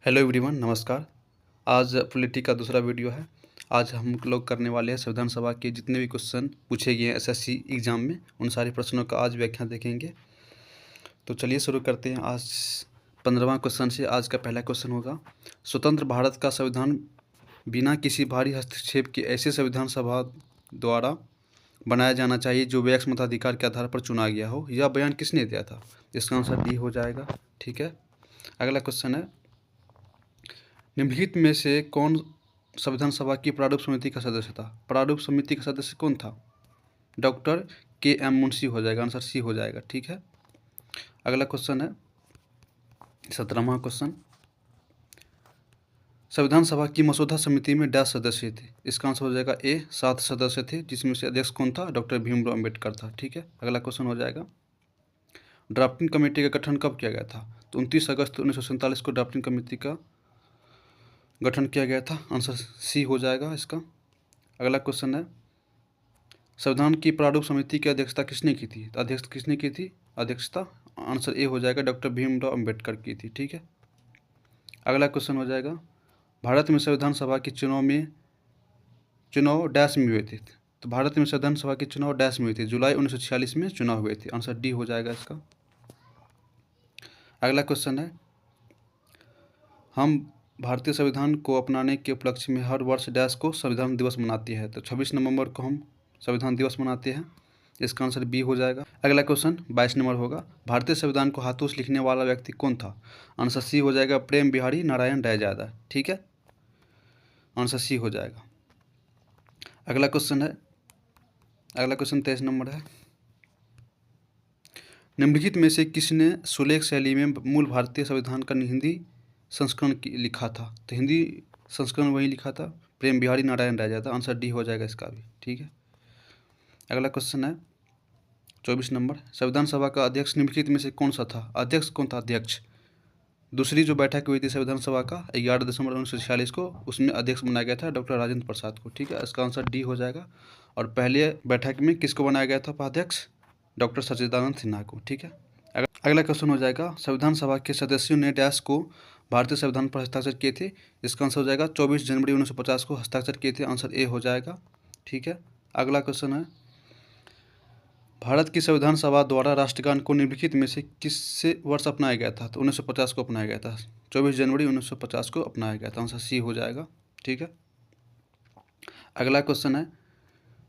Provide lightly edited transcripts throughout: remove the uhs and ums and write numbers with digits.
Hello everyone, नमस्कार। आज polity का दूसरा वीडियो है। आज हम लोग करने वाले हैं संविधान सभा के जितने भी क्वेश्चन पूछे गए हैं एसएससी एग्ज़ाम में, उन सारे प्रश्नों का आज व्याख्या देखेंगे। तो चलिए शुरू करते हैं। आज 15वां क्वेश्चन से आज का पहला क्वेश्चन होगा, स्वतंत्र भारत का संविधान बिना किसी बाहरी हस्तक्षेप के ऐसे संविधान सभा द्वारा बनाया जाना चाहिए जो व्यक्ति मताधिकार के आधार पर चुना गया हो। यह बयान किसने दिया था? इसका आंसर डी हो जाएगा। ठीक है। अगला क्वेश्चन है, निम्नलिखित में से कौन संविधान सभा की प्रारूप समिति का सदस्य था? प्रारूप समिति का सदस्य कौन था? Doctor KM. मुंशी हो जाएगा, आंसर सी हो जाएगा। ठीक है। अगला क्वेश्चन है 17वां क्वेश्चन, संविधान सभा की मसौदा समिति में डैश सदस्य थे? इसका आंसर हो जाएगा ए, 7 सदस्य थे, जिसमें से अध्यक्ष कौन था? डॉक्टर भीमराव अम्बेडकर था। ठीक है। अगला क्वेश्चन हो जाएगा, ड्राफ्टिंग कमेटी का गठन कब किया गया था? तो 29 अगस्त 1947 को ड्राफ्टिंग कमेटी का गठन किया गया था। आंसर सी हो जाएगा इसका। अगला क्वेश्चन है, संविधान की प्रारूप समिति की अध्यक्षता किसने की थी? अध्यक्ष किसने की थी? अध्यक्षता आंसर ए हो जाएगा, डॉक्टर भीमराव अम्बेडकर की थी। ठीक है। अगला क्वेश्चन हो जाएगा, भारत में संविधान सभा के चुनाव डैश में हुए थे? तो भारत में संविधान सभा के चुनाव डैश में हुए थे? जुलाई 1946 में चुनाव हुए थे। आंसर डी हो जाएगा इसका। अगला क्वेश्चन है, हम भारतीय संविधान को अपनाने के उपलक्ष्य में हर वर्ष डैश को संविधान दिवस मनाती है? तो 26 नवंबर को हम संविधान दिवस मनाते हैं। इसका आंसर बी हो जाएगा। अगला क्वेश्चन 22 नंबर होगा, भारतीय संविधान को हाथों से लिखने वाला व्यक्ति कौन था? आंसर सी हो जाएगा, प्रेम बिहारी नारायण डैजादा। ठीक है। आंसर सी हो जाएगा। अगला क्वेश्चन 23 नंबर है, निम्नलिखित में से किसने सुलेख शैली में मूल भारतीय संविधान का हिंदी संस्करण लिखा था? तो हिंदी संस्करण वही लिखा था, प्रेम बिहारी नारायण डैजादा। आंसर डी हो जाएगा इसका भी। ठीक है। अगला क्वेश्चन है 24 नंबर, संविधान सभा का अध्यक्ष निम्नलिखित में से कौन सा था? अध्यक्ष कौन था? अध्यक्ष दूसरी जो बैठक हुई थी संविधान सभा का 11 दिसंबर 1946 को, उसमें अध्यक्ष बनाया गया था डॉक्टर राजेंद्र प्रसाद को। ठीक है। इसका आंसर डी हो जाएगा। और पहले बैठक में किसको बनाया गया था अध्यक्ष? डॉक्टर सच्चिदानंद सिन्हा को। ठीक है। अगला क्वेश्चन हो जाएगा, संविधान सभा के सदस्यों ने डैश को भारतीय संविधान पर हस्ताक्षर किए थे? इसका आंसर हो जाएगा 24 जनवरी 1950 को हस्ताक्षर किए थे। आंसर ए हो जाएगा। ठीक है। अगला क्वेश्चन है, भारत की संविधान सभा द्वारा राष्ट्रगान को निम्नलिखित में से किस वर्ष अपनाया गया था? तो 1950 को अपनाया गया था। 24 जनवरी 1950 को अपनाया गया था। आंसर सी हो जाएगा। ठीक है। अगला क्वेश्चन है,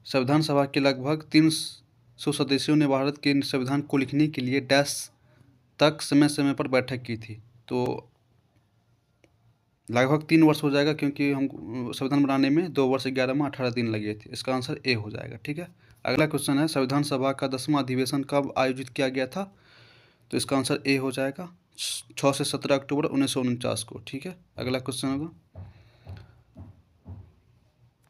संविधान सभा के लगभग 300 सदस्यों ने भारत के संविधान को लिखने के लिए डैश तक समय समय पर बैठक की थी? तो लगभग 3 वर्ष हो जाएगा, क्योंकि हम संविधान बनाने में 2 वर्ष 11 माह 18 दिन लगे थे। इसका आंसर ए हो जाएगा। ठीक है। अगला क्वेश्चन है, संविधान सभा का 10वां अधिवेशन कब आयोजित किया गया था? तो इसका आंसर ए हो जाएगा 6 से 17 अक्टूबर 1949 को। ठीक है। अगला क्वेश्चन होगा,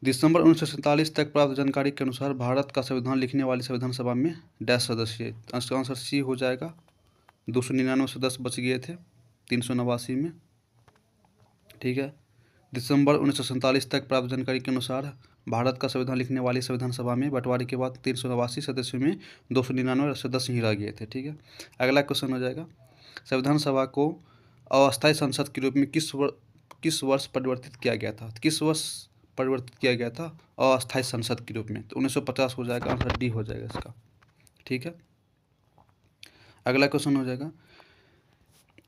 दिसंबर 1947 तक प्राप्त जानकारी के अनुसार भारत का संविधान लिखने वाली संविधान सभा में डैश सदस्य? इसका आंसर सी हो जाएगा, 299 सदस्य बच गए थे 389 में। ठीक है। दिसंबर 1947 तक प्राप्त जानकारी के अनुसार भारत का संविधान लिखने वाली संविधान सभा में बंटवारे के बाद 389 सदस्यों में 299 सदस्य ही रह गए थे। ठीक है। अगला क्वेश्चन हो जाएगा, संविधान सभा को अस्थायी संसद के रूप में किस वर्ष परिवर्तित किया गया था? किस वर्ष परिवर्तित किया गया था अस्थायी संसद के रूप में? तो 1950 हो जाएगा। आंसर डी हो जाएगा इसका। ठीक है। अगला क्वेश्चन हो जाएगा,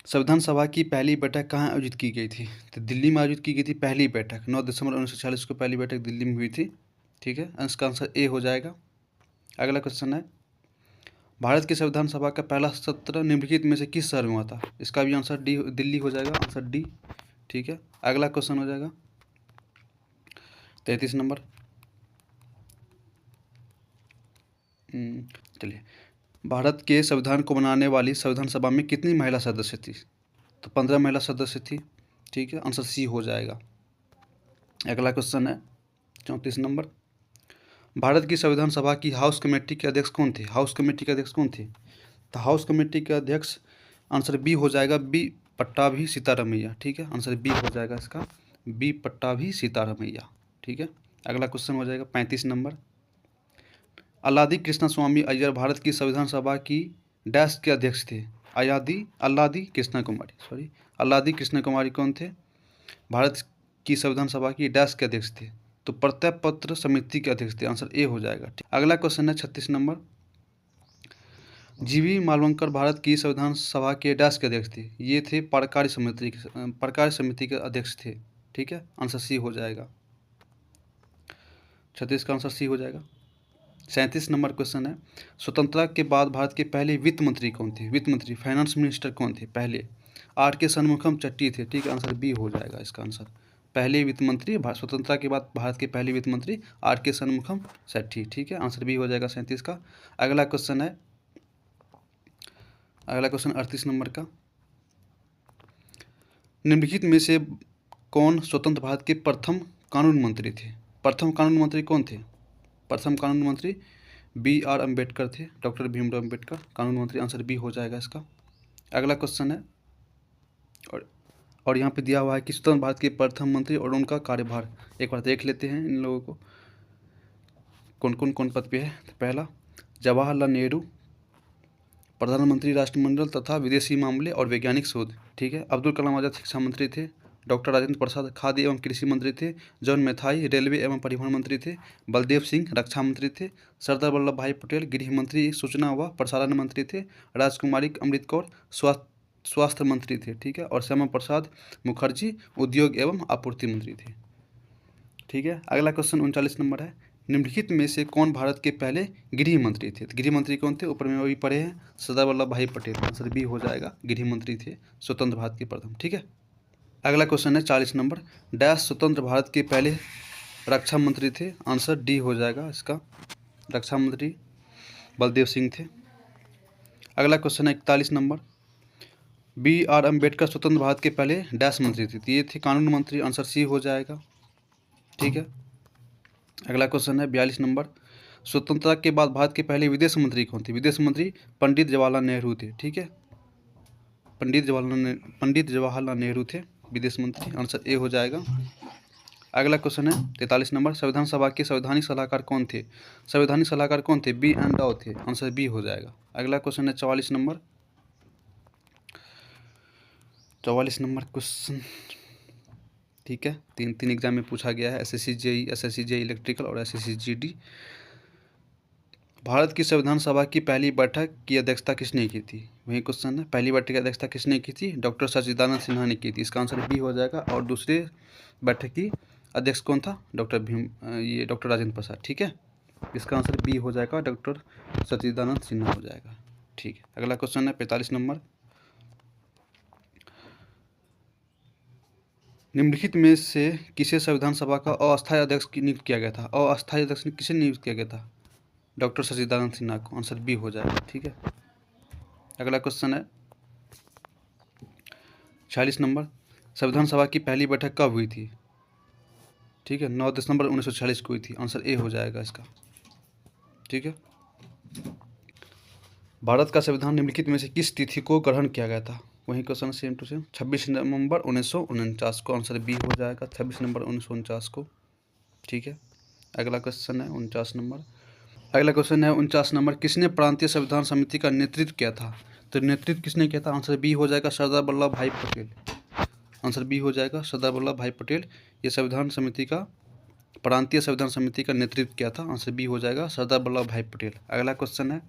संविधान सभा की पहली बैठक कहाँ आयोजित की गई थी? तो दिल्ली में आयोजित की गई थी पहली बैठक। 9 दिसंबर 1946 को पहली बैठक दिल्ली में हुई थी। ठीक है। इसका आंसर ए हो जाएगा। अगला क्वेश्चन है, भारत की संविधान सभा का पहला सत्र निम्नलिखित में से किस शहर में हुआ था? इसका भी आंसर डी दिल्ली हो जाएगा। Answer D. ठीक है। अगला क्वेश्चन हो जाएगा 33 नंबर, चलिए, भारत के संविधान को बनाने वाली संविधान सभा में कितनी महिला सदस्य थी? तो 15 महिला सदस्य थी। ठीक है। आंसर सी हो जाएगा। अगला क्वेश्चन है 34 नंबर, भारत की संविधान सभा की हाउस कमेटी के अध्यक्ष कौन थे? हाउस कमेटी के अध्यक्ष कौन थे? तो हाउस कमेटी के अध्यक्ष आंसर बी हो जाएगा, बी पट्टाभी सीतारमैया। ठीक है। आंसर बी हो जाएगा इसका, बी पट्टाभी सीतारमैया। ठीक है। अगला क्वेश्चन हो जाएगा 35 नंबर, अलादी कृष्णा स्वामी अय्यर भारत की संविधान सभा की डैश के अध्यक्ष थे? अल्लादी कृष्णा कुमारी, अल्लादी कृष्णा कुमारी कौन थे? भारत की संविधान सभा की डैश के अध्यक्ष थे? तो प्रत्यय पत्र समिति के अध्यक्ष थे। आंसर ए हो जाएगा। अगला क्वेश्चन है 36 नंबर। जीवी मालवंकर भारत की संविधान सभा के डैश के अध्यक्ष थे? ये थे कार्यकारी समिति के अध्यक्ष थे। ठीक है, आंसर सी हो जाएगा। 36 का आंसर सी हो जाएगा। 37 नंबर क्वेश्चन है, स्वतंत्रता के बाद भारत के पहले वित्त मंत्री कौन थे? वित्त मंत्री, फाइनेंस मिनिस्टर कौन थे पहले? आर के षणमुखम चट्टी थे। ठीक है, आंसर बी हो जाएगा इसका आंसर। पहले वित्त मंत्री, स्वतंत्रता के बाद भारत के पहले वित्त मंत्री आर के षणमुखम चट्टी। ठीक है, आंसर बी हो जाएगा 37 का। अगला क्वेश्चन 38 नंबर का, निम्नलिखित में से कौन स्वतंत्र भारत के प्रथम कानून मंत्री थे? प्रथम कानून मंत्री कौन थे? प्रथम कानून मंत्री बी आर अम्बेडकर थे, डॉक्टर भीमराव अम्बेडकर कानून मंत्री। आंसर बी हो जाएगा इसका। अगला क्वेश्चन है, और यहाँ पे दिया हुआ है कि स्वतंत्र भारत के प्रथम मंत्री और उनका कार्यभार। एक बार देख लेते हैं इन लोगों को कौन पद पे है। तो पहला जवाहरलाल नेहरू, प्रधानमंत्री राष्ट्रमंडल तथा विदेशी मामले और वैज्ञानिक शोध। ठीक है। अब्दुल कलाम आज़ाद शिक्षा मंत्री थे। डॉक्टर राजेंद्र प्रसाद खाद्य एवं कृषि मंत्री थे। जॉन मैथाई रेलवे एवं परिवहन मंत्री थे। बलदेव सिंह रक्षा मंत्री थे। सरदार वल्लभ भाई पटेल गृह मंत्री सूचना व प्रसारण मंत्री थे। राजकुमारी अमृत कौर स्वास्थ्य मंत्री थे। ठीक है। और श्यामा प्रसाद मुखर्जी उद्योग एवं आपूर्ति मंत्री थे। ठीक है। अगला क्वेश्चन 39 नंबर है, निम्नलिखित में से कौन भारत के पहले गृह मंत्री थे? तो गृह मंत्री कौन थे? ऊपर में वही पढ़े हैं, सरदार वल्लभ भाई पटेल। आंसर बी हो जाएगा, गृह मंत्री थे स्वतंत्र भारत के प्रथम। ठीक है। अगला क्वेश्चन है 40 नंबर, डैश स्वतंत्र भारत के पहले रक्षा मंत्री थे? आंसर डी हो जाएगा इसका, रक्षा मंत्री बलदेव सिंह थे। अगला क्वेश्चन है 41 नंबर, बी आर अम्बेडकर स्वतंत्र भारत के पहले डैश मंत्री थे? तो ये थे कानून मंत्री। आंसर सी हो जाएगा। ठीक है। अगला क्वेश्चन है 42 नंबर, स्वतंत्रता के बाद भारत के पहले विदेश मंत्री कौन थे? विदेश मंत्री पंडित जवाहरलाल नेहरू थे। ठीक है। पंडित जवाहरलाल नेहरू थे विदेश मंत्री। आंसर ए हो जाएगा। अगला क्वेश्चन है 43 नंबर, संविधान सभा के संवैधानिक सलाहकार कौन थे? संवैधानिक सलाहकार कौन थे? बी एन राव थे। आंसर बी हो जाएगा। अगला क्वेश्चन है 44 नंबर, 44 नंबर क्वेश्चन। ठीक है। तीन एग्जाम में पूछा गया है, एसएससी जेईई इलेक्ट्रिकल और एसएससी जीडी। भारत की संविधान सभा की पहली बैठक की अध्यक्षता किसने की थी? वही क्वेश्चन है, पहली बैठक की अध्यक्षता किसने की थी? डॉक्टर सच्चिदानंद सिन्हा ने की थी। इसका आंसर बी हो जाएगा। और दूसरे बैठक की अध्यक्ष कौन था? डॉक्टर राजेंद्र प्रसाद। ठीक है। इसका आंसर बी हो जाएगा, डॉक्टर सच्चिदानंद सिन्हा हो जाएगा। ठीक है। अगला क्वेश्चन है 45 नंबर, निम्नलिखित में से किसे संविधान सभा का अस्थायी अध्यक्ष नियुक्त किया गया था? अस्थायी अध्यक्ष किसे नियुक्त किया गया था? डॉक्टर सच्चिदानंद सिन्हा को। आंसर बी हो जाएगा। ठीक है। अगला क्वेश्चन है 46 नंबर, संविधान सभा की पहली बैठक कब हुई थी? ठीक है, 9 दिसंबर 1946 को हुई थी। आंसर ए हो जाएगा इसका। ठीक है। भारत का संविधान निम्नलिखित में से किस तिथि को ग्रहण किया गया था? वही क्वेश्चन सेम टू सेम, 26 नवंबर 1949 को। आंसर बी हो जाएगा, 26 नवंबर 1949 को। ठीक है। अगला क्वेश्चन है 49 नंबर, अगला क्वेश्चन है 49 नंबर, किसने प्रांतीय संविधान समिति का नेतृत्व किया था? तो नेतृत्व किसने किया था? आंसर बी हो जाएगा, सरदार वल्लभ भाई पटेल। आंसर बी हो जाएगा, सरदार वल्लभ भाई पटेल। ये संविधान समिति का, प्रांतीय संविधान समिति का नेतृत्व किया था। आंसर बी हो जाएगा, सरदार वल्लभ भाई पटेल। अगला क्वेश्चन है,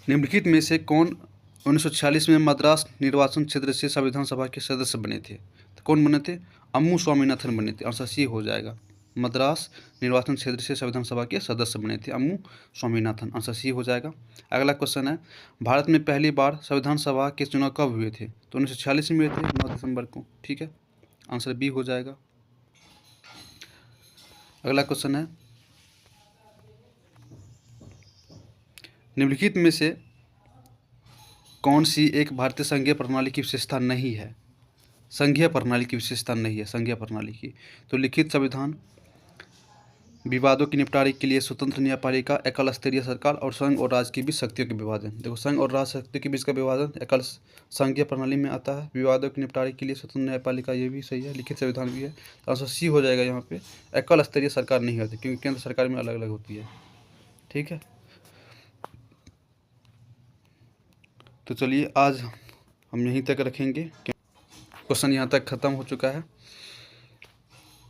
निम्नलिखित में से कौन 1946 में मद्रास निर्वाचन क्षेत्र से संविधान सभा के सदस्य बने थे? तो कौन बने थे? अम्मू स्वामीनाथन बने थे। आंसर सी हो जाएगा, मद्रास निर्वाचन क्षेत्र से संविधान सभा के सदस्य बने थे अम्मू स्वामीनाथन। आंसर सी हो जाएगा। अगला क्वेश्चन है, भारत में पहली बार संविधान सभा के चुनाव कब हुए थे? तो 1946 में हुए थे, 9 दिसंबर को। ठीक है। आंसर बी हो जाएगा। अगला क्वेश्चन है, निम्नलिखित में से कौन सी एक भारतीय संघीय प्रणाली की विशेषता नहीं है? संघीय प्रणाली की विशेषता नहीं है, संघीय प्रणाली की। तो लिखित संविधान, विवादों के निपटारे के लिए स्वतंत्र न्यायपालिका, एकल स्तरीय सरकार और संघ और राज्य के बीच शक्तियों के विभाजन। देखो, संघ और राज्य शक्तियों के बीच का विभाजन एकल संघीय प्रणाली में आता है। विवादों के निपटारे के लिए स्वतंत्र न्यायपालिका, ये भी सही है। लिखित संविधान भी है। तो आंसर सी हो जाएगा यहाँ पे। एकल स्तरीय सरकार नहीं होती, क्योंकि केंद्र सरकार में अलग अलग होती है। ठीक है। तो चलिए आज हम यहीं तक रखेंगे, क्वेश्चन यहाँ तक ख़त्म हो चुका है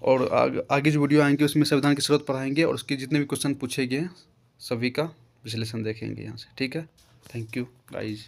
और आगे जो वीडियो आएंगे उसमें संविधान की स्रोत पढ़ाएंगे और उसके जितने भी क्वेश्चन पूछे गए हैं सभी का विश्लेषण देखेंगे यहाँ से। ठीक है, थैंक यू गाइज।